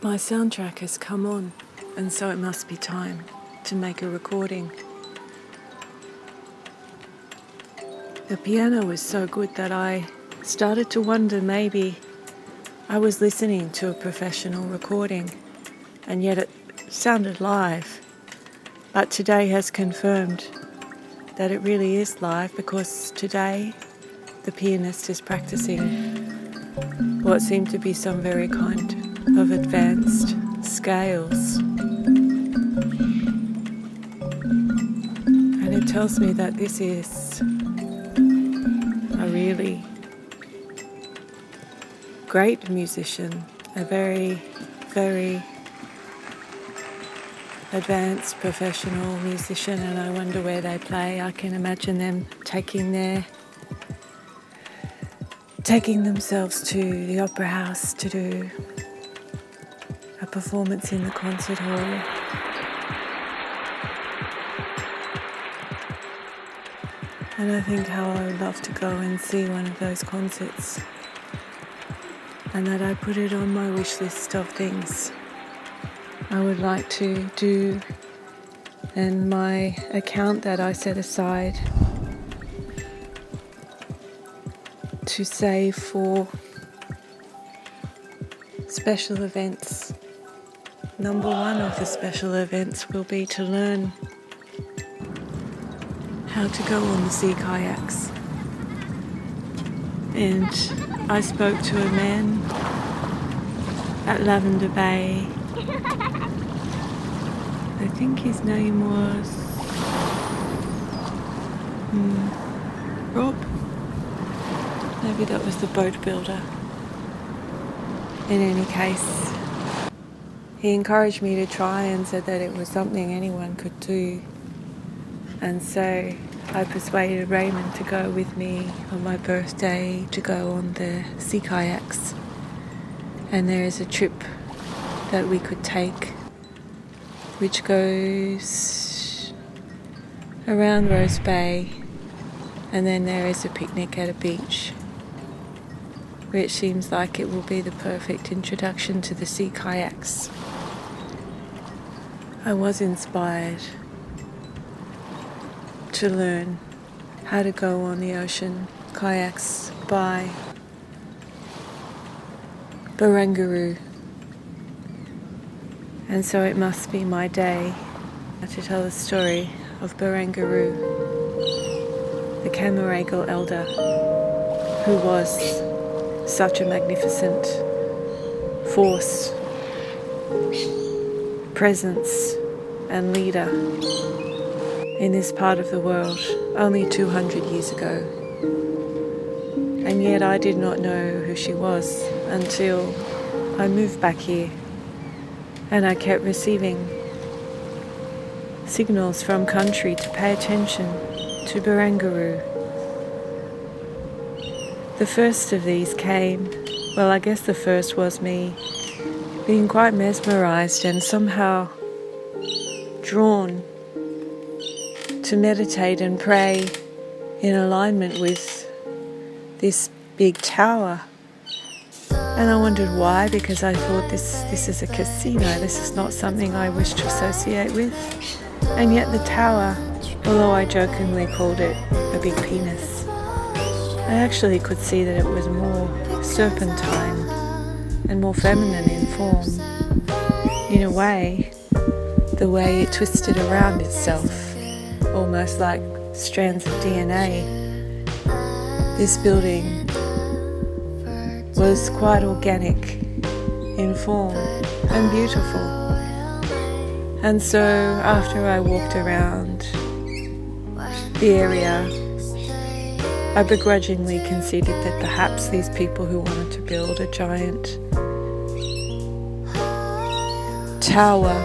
My soundtrack has come on, and so it must be time to make a recording. The piano was so good that I started to wonder maybe I was listening to a professional recording, and yet it sounded live. But today has confirmed that it really is live, because today the pianist is practicing what seem to be some very kind of advanced scales. And it tells me that this is a really great musician, a very, very advanced professional musician, and I wonder where they play. I can imagine them taking themselves to the opera house to do a performance in the concert hall. And I think how I would love to go and see one of those concerts, and that I put it on my wish list of things I would like to do, and my account that I set aside to save for special events. Number one of the special events will be to learn how to go on the sea kayaks. And I spoke to a man at Lavender Bay. I think his name was Rob. Maybe that was the boat builder. In any case, he encouraged me to try and said that it was something anyone could do. And so I persuaded Raymond to go with me on my birthday to go on the sea kayaks. And there is a trip that we could take which goes around Rose Bay, and then there is a picnic at a beach, which seems like it will be the perfect introduction to the sea kayaks. I was inspired to learn how to go on the ocean kayaks by Barangaroo. And so it must be my day to tell the story of Barangaroo, the Cammeraygal Elder, who was such a magnificent force, presence and leader in this part of the world only 200 years ago. And yet I did not know who she was until I moved back here. And I kept receiving signals from country to pay attention to Barangaroo. The first of these came, well, I guess the first was me being quite mesmerized and somehow drawn to meditate and pray in alignment with this big tower. And I wondered why, because I thought this is a casino, this is not something I wish to associate with. And yet the tower, although I jokingly called it a big penis, I actually could see that it was more serpentine and more feminine in form. In a way, the way it twisted around itself, almost like strands of DNA. This building was quite organic in form and beautiful. And so after I walked around the area, I begrudgingly conceded that perhaps these people who wanted to build a giant tower,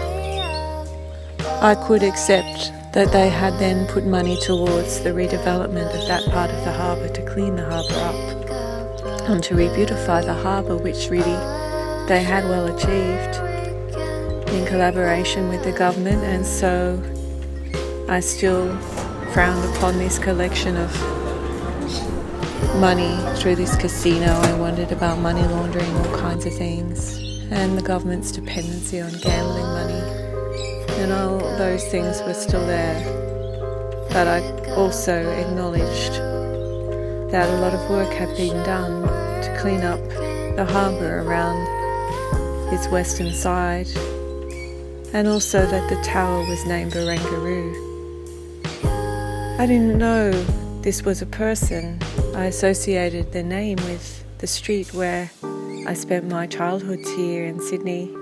I could accept that they had then put money towards the redevelopment of that part of the harbour to clean the harbour up and to re-beautify the harbour, which really they had well achieved in collaboration with the government. And so I still frowned upon this collection of money through this casino. I wondered about money laundering, all kinds of things. and the government's dependency on gambling money, and all those things were still there. But I also acknowledged that a lot of work had been done to clean up the harbour around its western side, and also that the tower was named Barangaroo. I didn't know this was a person. I associated the name with the street where I spent my childhood here in Sydney,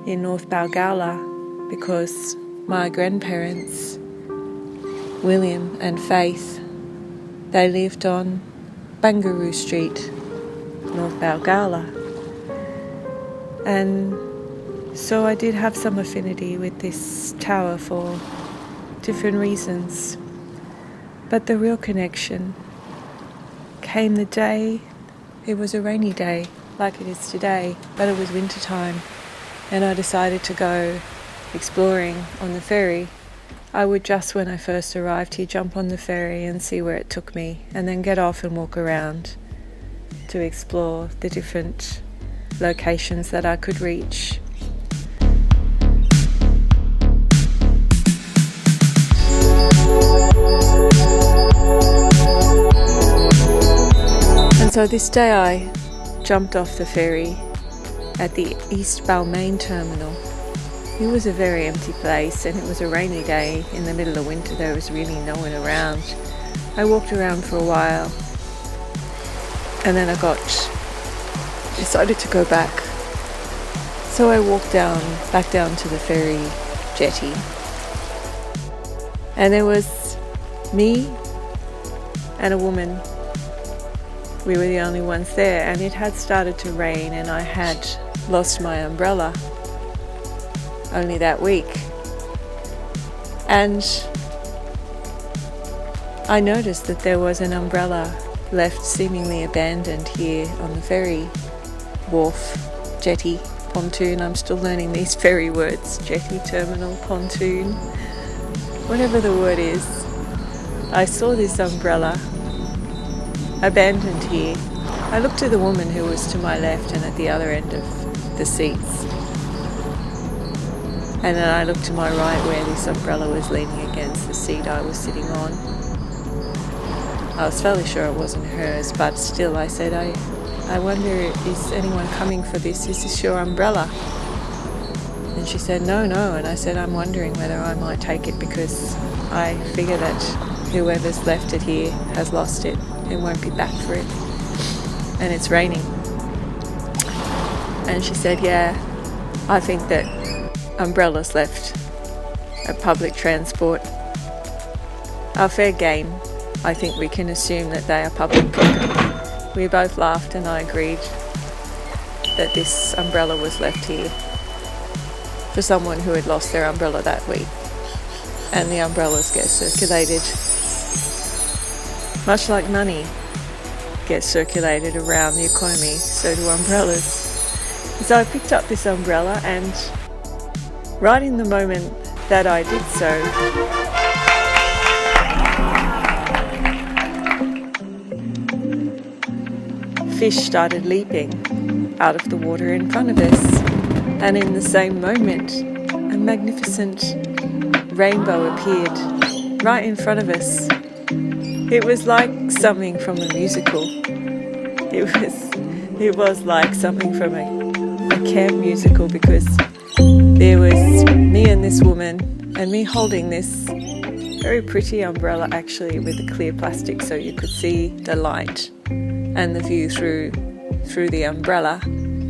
in North Balgowlah, because my grandparents, William and Faith, they lived on Barangaroo Street, North Balgowlah. And so I did have some affinity with this tower for different reasons. But the real connection came the day, it was a rainy day, like it is today, but it was winter time, and I decided to go exploring on the ferry. I would just, when I first arrived here, jump on the ferry and see where it took me, and then get off and walk around to explore the different locations that I could reach. And so this day I jumped off the ferry at the East Balmain terminal. It was a very empty place, and it was a rainy day in the middle of winter. There was really no one around. I walked around for a while, and then I decided to go back. So I walked back down to the ferry jetty, and there was me and a woman. We were the only ones there, and it had started to rain, and I had lost my umbrella only that week. And I noticed that there was an umbrella left seemingly abandoned here on the ferry wharf, jetty, pontoon. I'm still learning these ferry words: jetty, terminal, pontoon, whatever the word is. I saw this umbrella abandoned here. I looked to the woman who was to my left and at the other end of the seats, and then I looked to my right where this umbrella was leaning against the seat I was sitting on. I was fairly sure it wasn't hers, but still I said, I wonder, is anyone coming for this? Is this your umbrella? And she said, no. And I said, I'm wondering whether I might take it, because I figure that whoever's left it here has lost it and won't be back for it, and it's raining. And she said, yeah, I think that umbrellas left at public transport are fair game. I think we can assume that they are public property. We both laughed, and I agreed that this umbrella was left here for someone who had lost their umbrella that week, and the umbrellas get circulated. Much like money gets circulated around the economy, so do umbrellas. So I picked up this umbrella, and right in the moment that I did so, fish started leaping out of the water in front of us, and in the same moment, a magnificent rainbow appeared right in front of us. It was like something from a musical. It was like something from a camp musical, because there was me and this woman, and me holding this very pretty umbrella, actually, with the clear plastic so you could see the light and the view through the umbrella.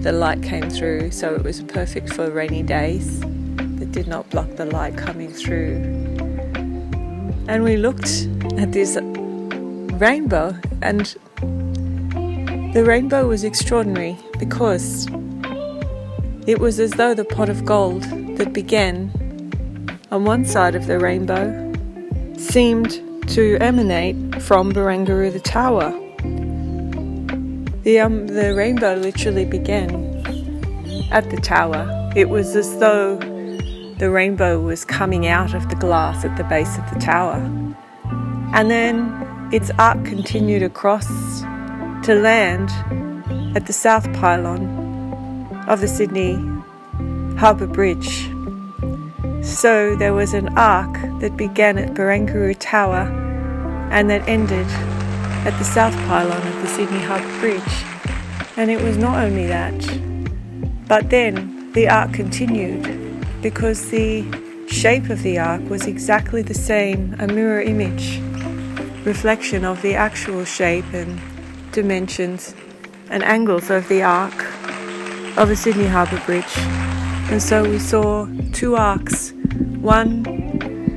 The light came through, so it was perfect for rainy days. It did not block the light coming through. And we looked at this rainbow, and the rainbow was extraordinary, because it was as though the pot of gold that began on one side of the rainbow seemed to emanate from Barangaroo the tower. The rainbow literally began at the tower. It was as though the rainbow was coming out of the glass at the base of the tower, and then its arc continued across to land at the south pylon, of the Sydney Harbour Bridge. So there was an arc that began at Barangaroo Tower and that ended at the south pylon of the Sydney Harbour Bridge. And it was not only that, but then the arc continued because the shape of the arc was exactly the same, a mirror image, reflection of the actual shape and dimensions and angles of the arc of the Sydney Harbour Bridge. And so we saw two arcs, one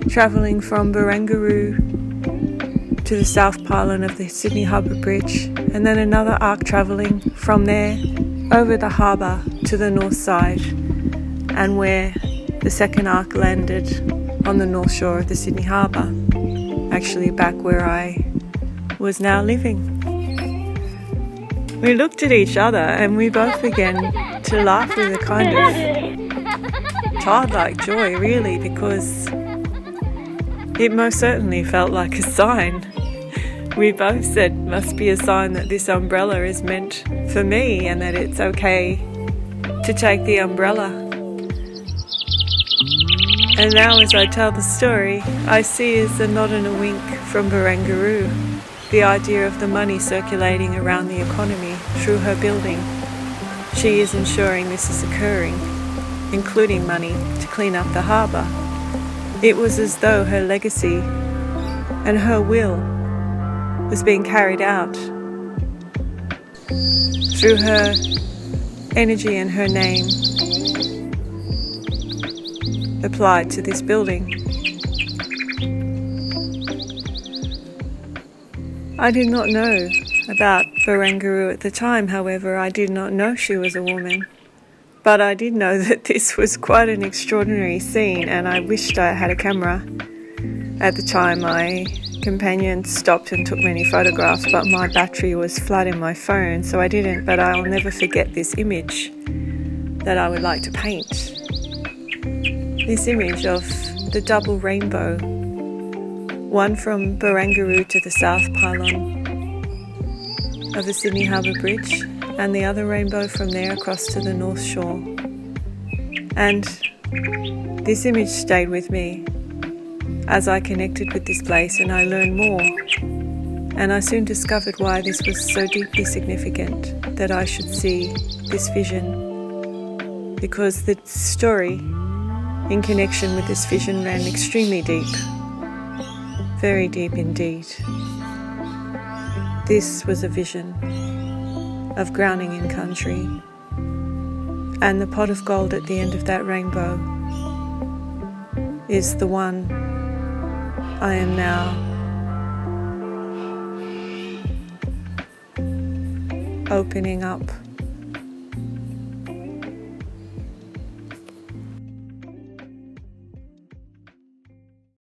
travelling from Barangaroo to the south pylon of the Sydney Harbour Bridge, and then another arc travelling from there over the harbour to the north side, and where the second arc landed on the north shore of the Sydney Harbour, actually back where I was now living. We looked at each other and we both began to laugh with a kind of childlike joy, really, because it most certainly felt like a sign. We both said, must be a sign that this umbrella is meant for me and that it's okay to take the umbrella. And now as I tell the story, I see as a nod and a wink from Barangaroo the idea of the money circulating around the economy through her building. She is ensuring this is occurring, including money to clean up the harbour. It was as though her legacy and her will was being carried out through her energy and her name applied to this building. I did not know about Barangaroo at the time, however. I did not know she was a woman. But I did know that this was quite an extraordinary scene, and I wished I had a camera. At the time, my companion stopped and took many photographs, but my battery was flat in my phone, so I didn't. But I'll never forget this image that I would like to paint. This image of the double rainbow, one from Barangaroo to the south pylon of the Sydney Harbour Bridge, and the other rainbow from there across to the north shore. And this image stayed with me as I connected with this place and I learned more. And I soon discovered why this was so deeply significant that I should see this vision, because the story in connection with this vision ran extremely deep, very deep indeed. This was a vision of grounding in country, and the pot of gold at the end of that rainbow is the one I am now opening up